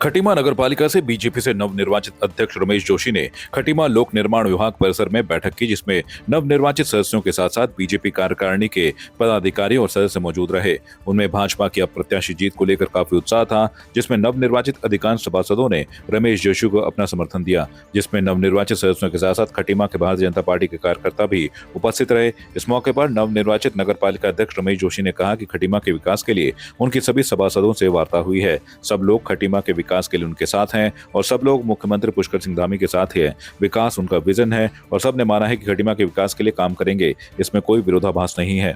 खटीमा नगरपालिका से बीजेपी से नवनिर्वाचित अध्यक्ष रमेश जोशी ने खटीमा लोक निर्माण विभाग परिसर में बैठक की, जिसमें नवनिर्वाचित सदस्यों के साथ साथ बीजेपी कार्यकारिणी के पदाधिकारी और सदस्य मौजूद रहे। उनमें भाजपा की अप्रत्याशी जीत को लेकर काफी उत्साह था, जिसमें नवनिर्वाचित अधिकांश सभासदों ने रमेश जोशी को अपना समर्थन दिया, जिसमें नवनिर्वाचित सदस्यों के साथ साथ खटीमा के भारतीय जनता पार्टी के कार्यकर्ता भी उपस्थित रहे। इस मौके पर नवनिर्वाचित नगरपालिका अध्यक्ष रमेश जोशी ने कहा कि खटीमा के विकास के लिए उनकी सभी सभासदों से वार्ता हुई है। सब लोग खटीमा के विकास के लिए उनके साथ हैं और सब लोग मुख्यमंत्री पुष्कर सिंह धामी के साथ ही हैं। विकास उनका विजन है और सबने माना है कि खटीमा के विकास के लिए काम करेंगे। इसमें कोई विरोधाभास नहीं है।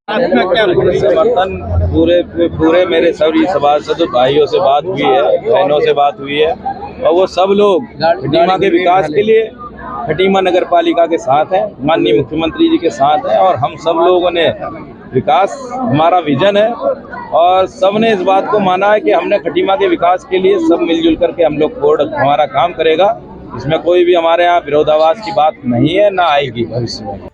समर्थन पूरे मेरे सभी सभासद भाइयों से बात हुई है, बहनों से बात हुई है और वो सब लोग खटीमा के विकास के लिए खटीमा नगर पालिका के साथ हैं, माननीय मुख्यमंत्री जी के साथ हैं और हम सब लोगों ने विकास हमारा विजन है और सबने इस बात को माना है कि हमने खटीमा के विकास के लिए सब मिलजुल करके हम लोग हमारा काम करेगा। इसमें कोई भी हमारे यहाँ विरोधाभास की बात नहीं है, ना आएगी भविष्य में।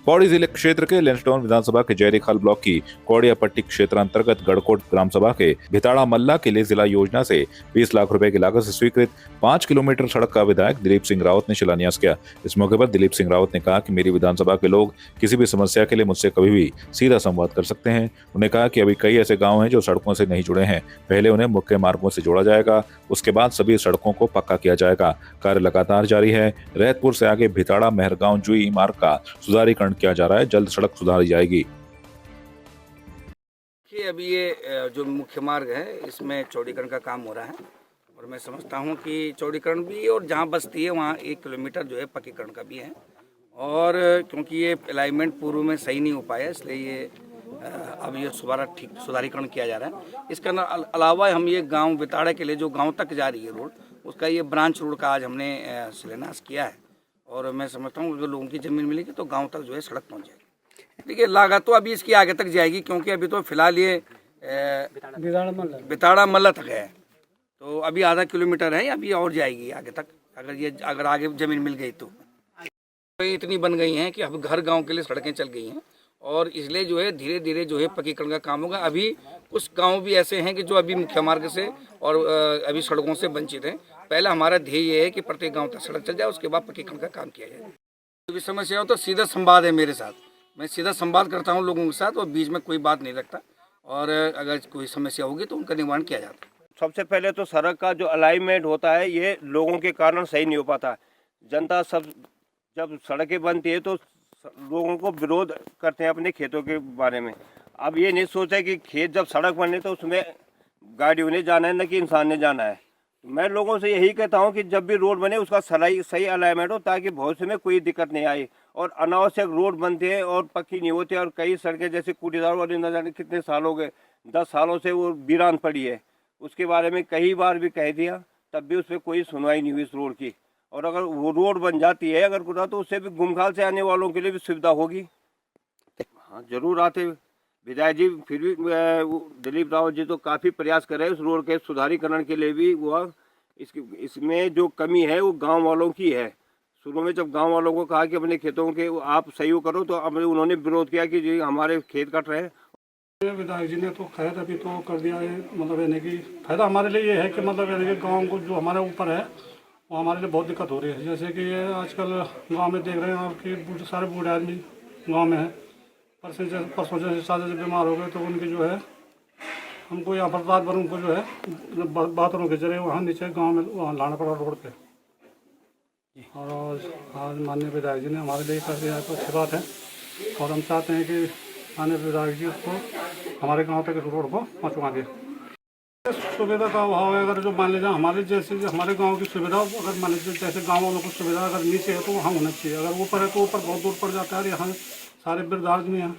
पौड़ी जिले क्षेत्र के लैंसडाउन विधानसभा के जयरीखाल ब्लॉक की कौड़िया पट्टी क्षेत्र अंतर्गत गढ़कोट ग्राम सभा के भिताड़ा मल्ला के लिए जिला योजना से 20 लाख रुपए की लागत से स्वीकृत 5 किलोमीटर सड़क का विधायक दिलीप सिंह रावत ने शिलान्यास किया। इस मौके पर दिलीप सिंह रावत ने कहा कि मेरी विधानसभा के लोग किसी भी समस्या के लिए मुझसे कभी भी सीधा संवाद कर सकते हैं। उन्होंने कहा कि अभी कई ऐसे गाँव हैं जो सड़कों से नहीं जुड़े हैं, पहले उन्हें मुख्य मार्गों से जोड़ा जाएगा, उसके बाद सभी सड़कों को पक्का किया जाएगा। कार्य लगातार जारी है। रैतपुर से आगे भिताड़ा मेहरगांव जुई मार्ग का सुधारीकरण किया जा रहा है, जल्द सड़क सुधारी जाएगी। अभी ये जो मुख्य मार्ग है इसमें चौड़ीकरण का काम हो रहा है और मैं समझता हूँ कि चौड़ीकरण भी और जहाँ बस्ती है वहाँ 1 किलोमीटर जो है पक्कीकरण का भी है और क्योंकि ये अलाइनमेंट पूर्व में सही नहीं हो पाया इसलिए ये अब ये सुधारीकरण किया जा रहा है। इसके अलावा हम ये गांव बिताड़ा के लिए जो गांव तक जा रही है रोड, उसका ये ब्रांच रोड का आज हमने शिलान्यास किया है और मैं समझता हूँ जो लोगों की ज़मीन मिलेगी तो गांव तक जो है सड़क पहुँच जाएगी। देखिए लागत तो अभी इसकी आगे तक जाएगी क्योंकि अभी तो फिलहाल ये बिताड़ा मल्ला तक है, तो अभी आधा किलोमीटर है, अभी और जाएगी आगे तक अगर आगे ज़मीन मिल गई तो। इतनी बन गई हैं कि अब घर गाँव के लिए सड़कें चल गई हैं और इसलिए जो है धीरे धीरे जो है पक्कीकरण का काम होगा। अभी कुछ गांव भी ऐसे हैं कि जो अभी मुख्य मार्ग से और अभी सड़कों से वंचित हैं। पहला हमारा ध्येय ये है कि प्रत्येक गांव तक सड़क चल जाए, उसके बाद पक्कीकरण का काम किया जाए। कोई भी समस्या हो तो सीधा संवाद है मेरे साथ, मैं सीधा संवाद करता हूँ लोगों के साथ और बीच में कोई बात नहीं रखता और अगर कोई समस्या होगी तो उनका निवारण किया जाता है। सबसे पहले तो सड़क का जो अलाइनमेंट होता है ये लोगों के कारण सही नहीं हो पाता। जनता सब जब सड़कें बनती है तो लोगों को विरोध करते हैं अपने खेतों के बारे में। अब ये नहीं सोचा कि खेत जब सड़क बने तो उसमें गाड़ियों ने जाना है, न कि इंसान ने जाना है। मैं लोगों से यही कहता हूं कि जब भी रोड बने उसका सही अलाइनमेंट हो ताकि भविष्य में कोई दिक्कत नहीं आए। और अनावश्यक रोड बनते हैं और पक्की नहीं होती और कई सड़कें जैसे कुटीदार वाली न जाने कितने साल हो गए, 10 सालों से वो वीरान पड़ी है। उसके बारे में कई बार भी कह दिया, तब भी उस पर कोई सुनवाई नहीं हुई इस रोड की। और अगर वो रोड बन जाती है अगर पूरा तो उससे भी गुमखाल से आने वालों के लिए भी सुविधा होगी। हाँ जरूर आते विधायक जी, फिर भी दिलीप रावत जी तो काफ़ी प्रयास कर रहे हैं उस रोड के सुधारीकरण के लिए भी। वो इसमें जो कमी है वो गांव वालों की है। शुरू में जब गांव वालों को कहा कि अपने खेतों के आप सहयोग करो तो अब उन्होंने विरोध किया कि जी हमारे खेत कट रहे हैं। विधायक जी ने तो खैर अभी तो कर दिया है, मतलब यानी कि फायदा हमारे लिए ये है कि मतलब यानी कि गाँव को जो हमारे ऊपर है वो हमारे लिए बहुत दिक्कत हो रही है। जैसे कि ये आजकल गांव में देख रहे हैं आपकी सारे बूढ़े आदमी गांव में हैं, परसों जैसे साले से बीमार हो गए तो उनकी जो है हमको यहाँ पर रात भर उनको जो है बाथरूम के जरिए वहाँ नीचे गांव में वहाँ लाना पड़ा रोड पे। और आज माननीय विधायक जी ने हमारे लिए कर दिया है तो अच्छी बात है और हम चाहते हैं कि माननीय विधायक जी उसको हमारे गाँव तक रोड को पहुँचवा दें। सुविधा का अभाव है, अगर जो मान लीजिए हमारे जैसे हमारे गांव की सुविधा अगर मान लीजिए जैसे गांव वालों को सुविधा अगर नीचे है तो वहाँ होना चाहिए, अगर ऊपर है तो ऊपर बहुत दूर पड़ जाता है। यहाँ सारे वृद्ध आदमी हैं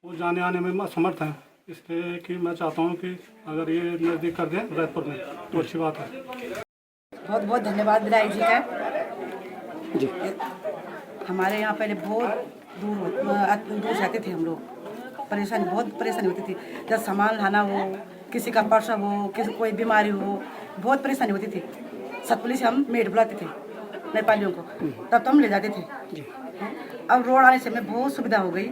वो जाने आने में असमर्थ हैं, इसलिए कि मैं चाहता हूँ कि अगर ये नज़दीक कर दें रैतपुर में तो अच्छी बात है। बहुत बहुत धन्यवाद विधायक जी का जी। हमारे यहाँ पहले बहुत दूर जाते थे हम लोग, बहुत परेशानी होती थी। जब सामान लाना हो, किसी का प्रसव हो, किसी कोई बीमारी हो, बहुत परेशानी होती थी। सतपुली से हम मेड बुलाते थे नेपालियों को, तब तो हम ले जाते थे। अब रोड आने से हमें बहुत सुविधा हो गई।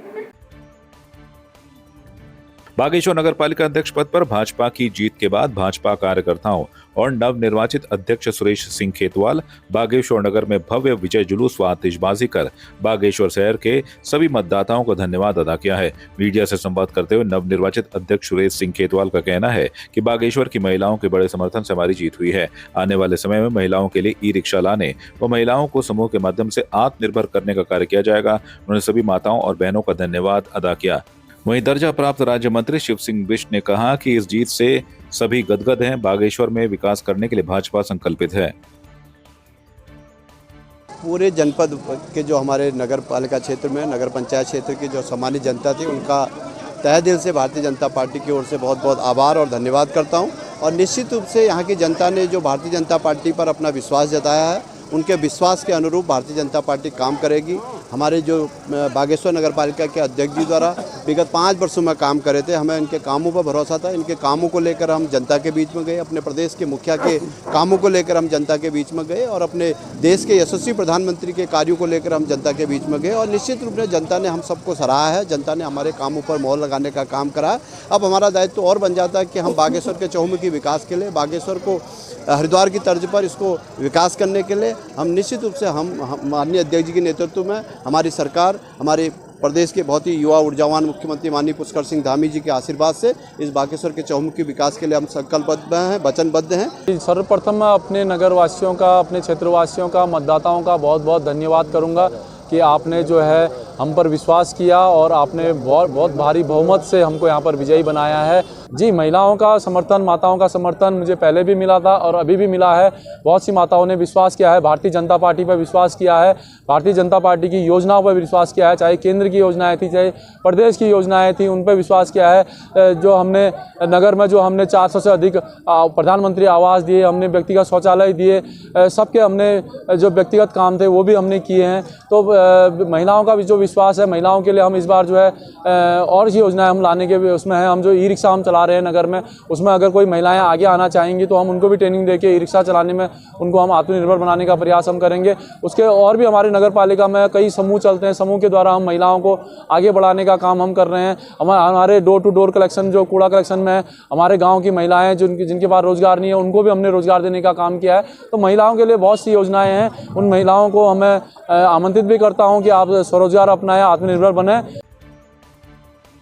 बागेश्वर नगर पालिका अध्यक्ष पद पर भाजपा की जीत के बाद भाजपा कार्यकर्ताओं और नवनिर्वाचित अध्यक्ष सुरेश सिंह खेतवाल बागेश्वर नगर में भव्य विजय जुलूस व आतिशबाजी कर बागेश्वर शहर के सभी मतदाताओं को धन्यवाद अदा किया है। मीडिया से संवाद करते हुए नवनिर्वाचित अध्यक्ष सुरेश सिंह खेतवाल का कहना है कि बागेश्वर की महिलाओं के बड़े समर्थन से हमारी जीत हुई है। आने वाले समय में महिलाओं के लिए ई रिक्शा लाने व महिलाओं को समूह के माध्यम से आत्मनिर्भर करने का कार्य किया जाएगा। उन्होंने सभी माताओं और बहनों का धन्यवाद अदा किया। वहीं दर्जा प्राप्त राज्य मंत्री शिव सिंह बिष्ट ने कहा कि इस जीत से सभी गदगद हैं। बागेश्वर में विकास करने के लिए भाजपा संकल्पित है। पूरे जनपद के जो हमारे नगर पालिका क्षेत्र में नगर पंचायत क्षेत्र की जो सामान्य जनता थी उनका तहे दिल से भारतीय जनता पार्टी की ओर से बहुत बहुत आभार और धन्यवाद करता हूं। और निश्चित रूप से यहाँ की जनता ने जो भारतीय जनता पार्टी पर अपना विश्वास जताया है, उनके विश्वास के अनुरूप भारतीय जनता पार्टी काम करेगी। हमारे जो बागेश्वर नगर पालिका के अध्यक्ष जी द्वारा विगत 5 वर्षों में काम करे थे, हमें इनके कामों पर भरोसा था। इनके कामों को लेकर हम जनता के बीच में गए, अपने प्रदेश के मुखिया के कामों को लेकर हम जनता के बीच में गए और अपने देश के यशस्वी प्रधानमंत्री के कार्यों को लेकर हम जनता के बीच में गए। और निश्चित रूप से जनता ने हम सबको सराहा है, जनता ने हमारे कामों पर मोहर लगाने का काम करा है। अब हमारा दायित्व और बन जाता है कि हम बागेश्वर के चहुमुखी विकास के लिए, बागेश्वर को हरिद्वार की तर्ज पर इसको विकास करने के लिए हम निश्चित रूप से हम माननीय अध्यक्ष जी के नेतृत्व में हमारी सरकार, हमारे प्रदेश के बहुत ही युवा ऊर्जावान मुख्यमंत्री माननीय पुष्कर सिंह धामी जी के आशीर्वाद से इस बागेश्वर के चहुमुखी विकास के लिए हम संकल्पबद्ध हैं, वचनबद्ध हैं। सर्वप्रथम मैं अपने नगरवासियों का, अपने क्षेत्रवासियों का, मतदाताओं का बहुत बहुत धन्यवाद करूंगा कि आपने जो है हम पर विश्वास किया और आपने बहुत भारी बहुमत से हमको यहाँ पर विजयी बनाया है। जी, महिलाओं का समर्थन, माताओं का समर्थन मुझे पहले भी मिला था और अभी भी मिला है। बहुत सी माताओं ने विश्वास किया है, भारतीय जनता पार्टी पर विश्वास किया है, भारतीय जनता पार्टी की योजनाओं पर विश्वास किया है, चाहे केंद्र की योजनाएं थी, चाहे प्रदेश की योजनाएं थी, उन पर विश्वास किया है। जो हमने नगर में जो हमने 400 से अधिक प्रधानमंत्री आवास दिए, हमने व्यक्तिगत शौचालय दिए, सबके हमने जो व्यक्तिगत काम थे वो भी हमने किए हैं। तो महिलाओं का भी जो विश्वास है, महिलाओं के लिए हम इस बार जो है और योजनाएं हम लाने के उसमें है। हम जो ई रिक्शा हम चला रहे हैं नगर में, उसमें अगर कोई महिलाएं आगे आना चाहेंगी तो हम उनको भी ट्रेनिंग देके ई रिक्शा चलाने में उनको हम आत्मनिर्भर बनाने का प्रयास हम करेंगे। उसके और भी हमारे नगर पालिका में कई समूह चलते हैं, समूह के द्वारा हम महिलाओं को आगे बढ़ाने का काम हम कर रहे हैं। हमारे डोर टू डोर कलेक्शन, जो कूड़ा कलेक्शन में है, हमारे गाँव की महिलाएँ जिनके पास रोजगार नहीं है उनको भी हमने रोजगार देने का काम किया है। तो महिलाओं के लिए बहुत सी योजनाएँ हैं। उन महिलाओं को हमें आमंत्रित भी करता हूँ कि आप स्वरोजगार अपनाएं, आत्मनिर्भर बने।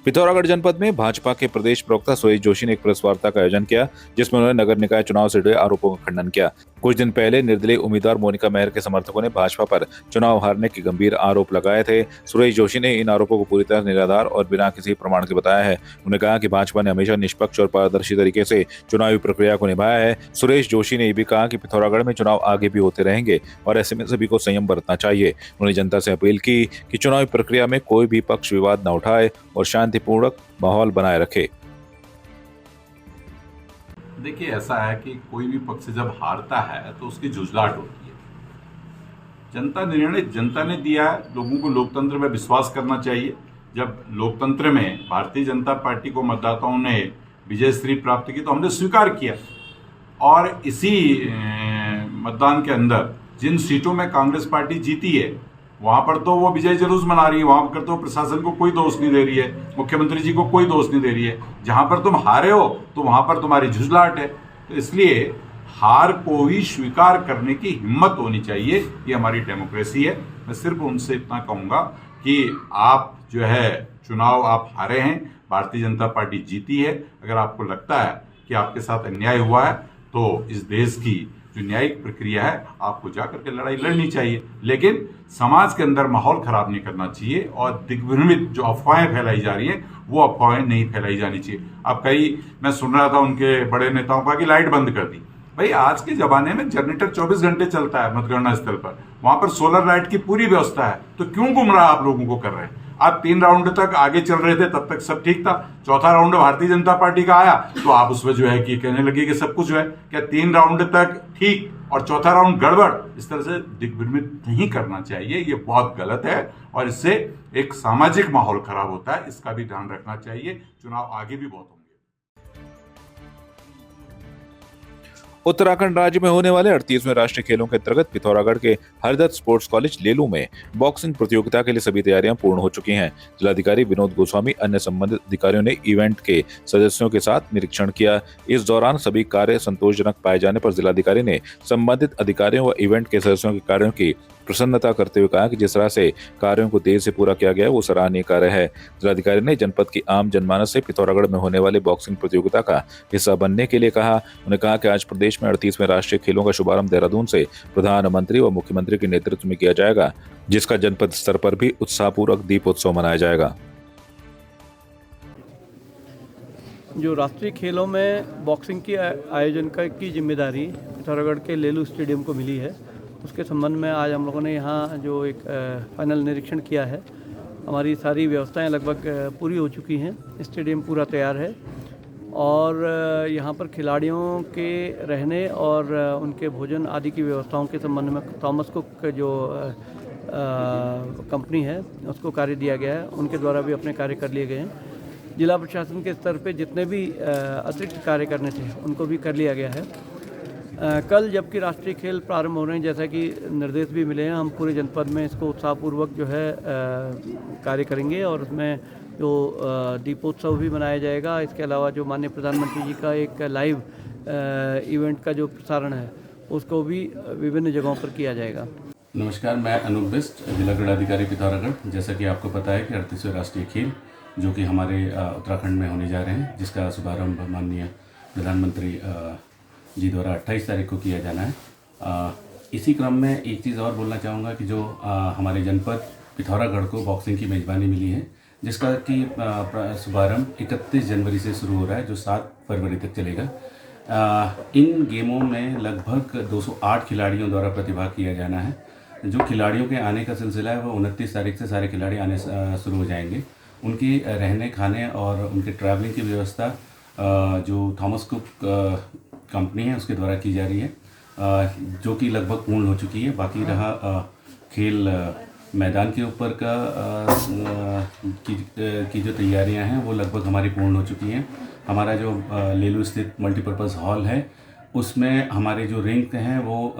पिथौरागढ़ जनपद में भाजपा के प्रदेश प्रवक्ता सुरेश जोशी ने एक प्रेस वार्ता का आयोजन किया, जिसमें उन्होंने नगर निकाय चुनाव से जुड़े आरोपों का खंडन किया। कुछ दिन पहले निर्दलीय उम्मीदवार मोनिका मेहर के समर्थकों ने भाजपा पर चुनाव हारने के गंभीर आरोप लगाए थे। सुरेश जोशी ने इन आरोपों को पूरी तरह निराधार और बिना किसी प्रमाण के बताया है। उन्होंने कहा कि भाजपा ने हमेशा निष्पक्ष और पारदर्शी तरीके से चुनावी प्रक्रिया को निभाया है। सुरेश जोशी ने यह भी कहा कि पिथौरागढ़ में चुनाव आगे भी होते रहेंगे और ऐसे में सभी को संयम बरतना चाहिए। उन्होंने जनता से अपील की कि चुनावी प्रक्रिया में कोई भी पक्ष विवाद न उठाए और शांतिपूर्वक माहौल बनाए रखे। देखिए, ऐसा है कि कोई भी पक्ष जब हारता है तो उसकी जुझलाहट होती है। जनता ने दिया है, लोगों को लोकतंत्र में विश्वास करना चाहिए। जब लोकतंत्र में भारतीय जनता पार्टी को मतदाताओं ने विजयश्री प्राप्त की तो हमने स्वीकार किया और इसी मतदान के अंदर जिन सीटों में कांग्रेस पार्टी जीती है वहां पर तो वो विजय जुलूस मना रही है, वहां पर तो प्रशासन को कोई दोष नहीं दे रही है, मुख्यमंत्री जी को कोई दोष नहीं दे रही है। जहां पर तुम हारे हो तो वहां पर तुम्हारी झुझलाहट है। तो इसलिए हार को ही स्वीकार करने की हिम्मत होनी चाहिए। ये हमारी डेमोक्रेसी है। मैं सिर्फ उनसे इतना कहूंगा कि आप जो है चुनाव आप हारे हैं, भारतीय जनता पार्टी जीती है। अगर आपको लगता है कि आपके साथ अन्याय हुआ है तो इस देश की जो न्यायिक प्रक्रिया है आपको जाकर के लड़ाई लड़नी चाहिए, लेकिन समाज के अंदर माहौल खराब नहीं करना चाहिए और दिग्भ्रमित जो अफवाहें फैलाई जा रही हैं वो अफवाहें नहीं फैलाई जानी चाहिए। अब मैं सुन रहा था उनके बड़े नेताओं का कि लाइट बंद कर दी। भाई, आज के जमाने में जनरेटर 24 घंटे चलता है मतगणना स्थल पर, वहां पर सोलर लाइट की पूरी व्यवस्था है, तो क्यों गुमराह आप लोगों को कर रहे हैं? आप 3 राउंड तक आगे चल रहे थे, तब तक सब ठीक था। चौथा राउंड भारतीय जनता पार्टी का आया तो आप उसमें जो है कि कहने लगे कि सब कुछ जो है क्या 3 राउंड तक ठीक और चौथा राउंड गड़बड़। इस तरह से दिग्भ्रमित नहीं करना चाहिए, ये बहुत गलत है और इससे एक सामाजिक माहौल खराब होता है। इसका भी ध्यान रखना चाहिए। चुनाव आगे भी बहुत होंगे। उत्तराखंड राज्य में होने वाले 38वें राष्ट्रीय खेलों के अंतर्गत पिथौरागढ़ के हरदत्त स्पोर्ट्स कॉलेज लेलू में बॉक्सिंग प्रतियोगिता के लिए सभी तैयारियां पूर्ण हो चुकी हैं। जिलाधिकारी विनोद गोस्वामी अन्य संबंधित अधिकारियों ने इवेंट के सदस्यों के साथ निरीक्षण किया। इस दौरान सभी कार्य संतोषजनक पाए जाने पर जिलाधिकारी ने संबंधित अधिकारियों व इवेंट के सदस्यों के कार्यों की प्रसन्नता करते हुए कहा कि जिस तरह से कार्यों को देर से पूरा किया गया वो सराहनीय कार्य है। जिलाधिकारी ने जनपद की आम जनमानस से पिथौरागढ़ में होने वाली बॉक्सिंग प्रतियोगिता का हिस्सा बनने के लिए कहा। उन्होंने कहा कि आज प्रदेश में 38वें राष्ट्रीय खेलों का शुभारंभ देहरादून से प्रधानमंत्री व मुख्यमंत्री के नेतृत्व में किया जाएगा, जिसका जनपद स्तर पर भी उत्साहपूर्वक दीपोत्सव मनाया जाएगा। जो राष्ट्रीय खेलों में बॉक्सिंग की आयोजन की जिम्मेदारी पिथौरागढ़ के लेलू स्टेडियम को मिली है, उसके संबंध में आज हम लोगों ने यहाँ जो एक फाइनल निरीक्षण किया है। हमारी सारी व्यवस्थाएं लगभग पूरी हो चुकी हैं, स्टेडियम पूरा तैयार है और यहाँ पर खिलाड़ियों के रहने और उनके भोजन आदि की व्यवस्थाओं के संबंध में थॉमस कुक जो कंपनी है उसको कार्य दिया गया है, उनके द्वारा भी अपने कार्य कर लिए गए हैं। जिला प्रशासन के स्तर पे जितने भी अतिरिक्त कार्य करने थे उनको भी कर लिया गया है। कल जबकि राष्ट्रीय खेल प्रारंभ हो रहे हैं, जैसा कि निर्देश भी मिले हैं, हम पूरे जनपद में इसको उत्साहपूर्वक जो है कार्य करेंगे और उसमें जो दीपोत्सव भी मनाया जाएगा। इसके अलावा जो माननीय प्रधानमंत्री जी का एक लाइव इवेंट का जो प्रसारण है उसको भी विभिन्न जगहों पर किया जाएगा। नमस्कार, मैं अनूप बिस्ट, जिला क्रीड़ाधिकारी पिथौरागढ़। जैसा कि आपको पता है कि 38वें राष्ट्रीय खेल जो कि हमारे उत्तराखंड में होने जा रहे हैं, जिसका शुभारंभ माननीय प्रधानमंत्री जी द्वारा 28 तारीख को किया जाना है। इसी क्रम में एक चीज़ और बोलना चाहूँगा कि जो हमारे जनपद पिथौरागढ़ को बॉक्सिंग की मेज़बानी मिली है, जिसका कि शुभारंभ 31 जनवरी से शुरू हो रहा है, जो 7 फरवरी तक चलेगा। इन गेमों में लगभग 208 खिलाड़ियों द्वारा प्रतिभाग किया जाना है। जो खिलाड़ियों के आने का सिलसिला है वो 29 तारीख से सारे खिलाड़ी आने शुरू हो जाएंगे। उनकी रहने खाने और उनके ट्रैवलिंग की व्यवस्था जो थॉमस कुक कंपनी है उसके द्वारा की जा रही है, जो कि लगभग पूर्ण हो चुकी है। बाकी रहा खेल मैदान के ऊपर की जो तैयारियां हैं वो लगभग हमारी पूर्ण हो चुकी हैं। हमारा जो लेलू स्थित मल्टीपर्पज़ हॉल है उसमें हमारे जो रिंग हैं वो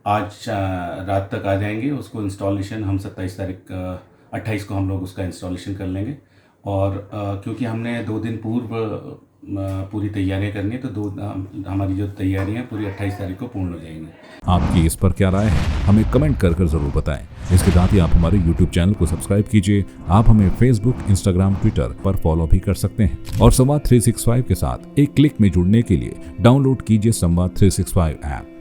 आज रात तक आ जाएंगे। उसको इंस्टॉलेशन हम 28 को हम लोग उसका इंस्टॉलेशन कर लेंगे और क्योंकि हमने 2 दिन पूर्व पूरी तैयारियां करनी है, तो हमारी जो तैयारियां पूरी 28 तारीख को पूर्ण हो जाएंगी। आपकी इस पर क्या राय है, हमें कमेंट कर जरूर बताएं। इसके साथ ही आप हमारे YouTube चैनल को सब्सक्राइब कीजिए। आप हमें Facebook, Instagram, Twitter पर फॉलो भी कर सकते हैं और संवाद 365 के साथ एक क्लिक में जुड़ने के लिए डाउनलोड कीजिए संवाद 365 ऐप।